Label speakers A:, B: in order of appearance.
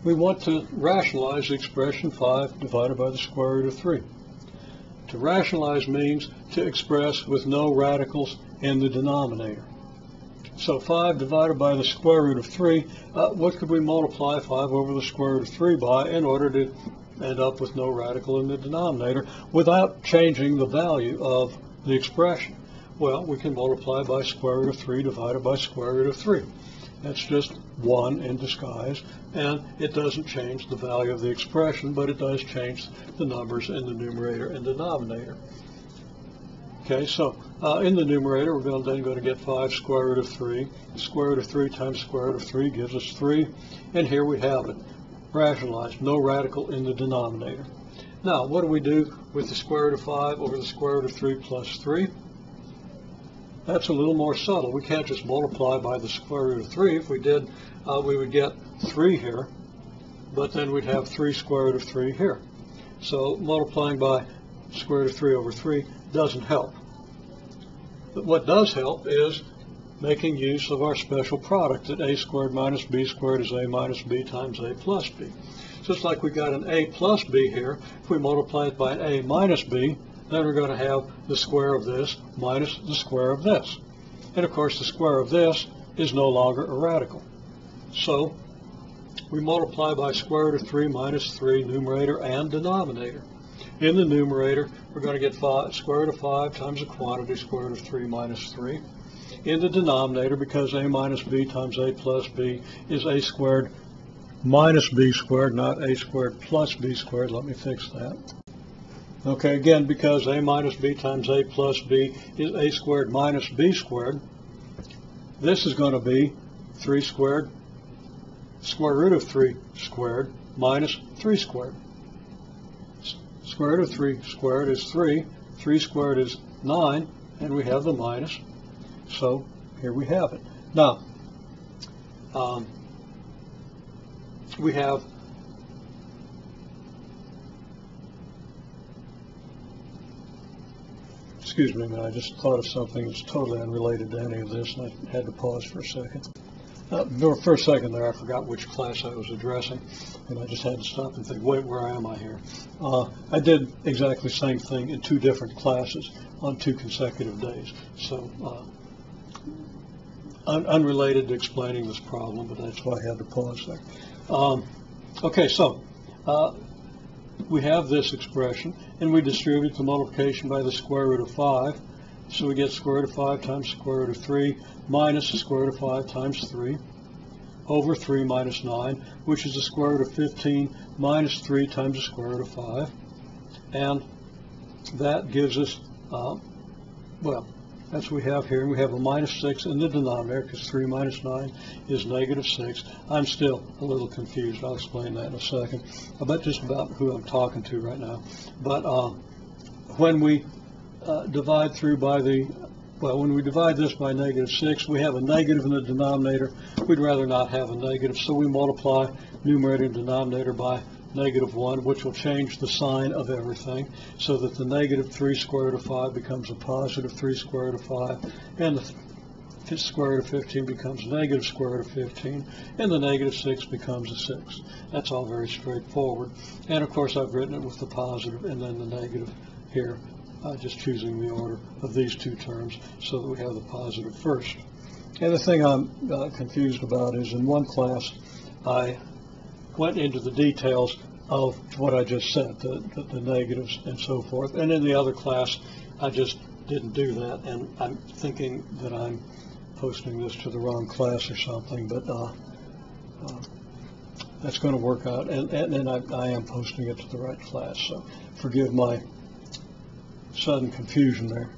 A: we want to rationalize the expression 5 divided by the square root of 3. To rationalize means to express with no radicals in the denominator. So 5 divided by the square root of 3, what could we multiply 5 over the square root of 3 by in order to end up with no radical in the denominator without changing the value of the expression? Well, we can multiply by square root of 3 divided by square root of 3. That's just 1 in disguise, and it doesn't change the value of the expression, but it does change the numbers in the numerator and denominator. Okay, so in the numerator, we're then going to get 5 square root of 3. Square root of 3 times square root of 3 gives us 3, and here we have it. Rationalized, no radical in the denominator. Now, what do we do with the square root of 5 over the square root of 3 plus 3? That's a little more subtle. We can't just multiply by the square root of 3. If we did, we would get 3 here, but then we'd have 3 square root of 3 here. So multiplying by square root of 3 over 3 doesn't help. But what does help is making use of our special product that a squared minus b squared is a minus b times a plus b. So it's like we got an a plus b here. If we multiply it by a minus b, then we're going to have the square of this minus the square of this. And of course the square of this is no longer a radical. So we multiply by square root of 3 minus 3 numerator and denominator. In the numerator, we're going to get square root of 5 times the quantity square root of 3 minus 3. In the denominator, because a minus b times a plus b is a squared minus b squared, not a squared plus b squared. Let me fix that. Okay, again, because a minus b times a plus b is a squared minus b squared, this is going to be 3 squared, square root of 3 squared minus 3 squared. Square root of 3 squared is 3, 3 squared is 9, and we have the minus. So here we have it. Now, we have excuse me a minute, I just thought of something that's totally unrelated to any of this, and I had to pause for a second. For a second there, I forgot which class I was addressing, and I just had to stop and think, wait, where am I here? I did exactly the same thing in 2 different classes on 2 consecutive days. So unrelated to explaining this problem, but that's why I had to pause there. Okay, so we have this expression, and we distribute the multiplication by the square root of 5. So we get square root of 5 times square root of 3 minus the square root of 5 times 3 over 3 minus 9, which is the square root of 15 minus 3 times the square root of 5. And that gives us, well, that's what we have here. And we have a minus 6 in the denominator because 3 minus 9 is negative 6. I'm still a little confused. I'll explain that in a second. Just about who I'm talking to right now. But when we divide through by when we divide this by negative 6, we have a negative in the denominator. We'd rather not have a negative, so we multiply numerator and denominator by negative 1, which will change the sign of everything, so that the negative 3 square root of 5 becomes a positive 3 square root of 5, and the square root of 15 becomes negative square root of 15, and the negative 6 becomes a 6. That's all very straightforward. And of course I've written it with the positive and then the negative here. Just choosing the order of these 2 terms so that we have the positive first. And the thing I'm confused about is in one class I went into the details of what I just said, the negatives and so forth, and in the other class I just didn't do that, and I'm thinking that I'm posting this to the wrong class or something, but that's going to work out, and I am posting it to the right class, so forgive my sudden confusion there.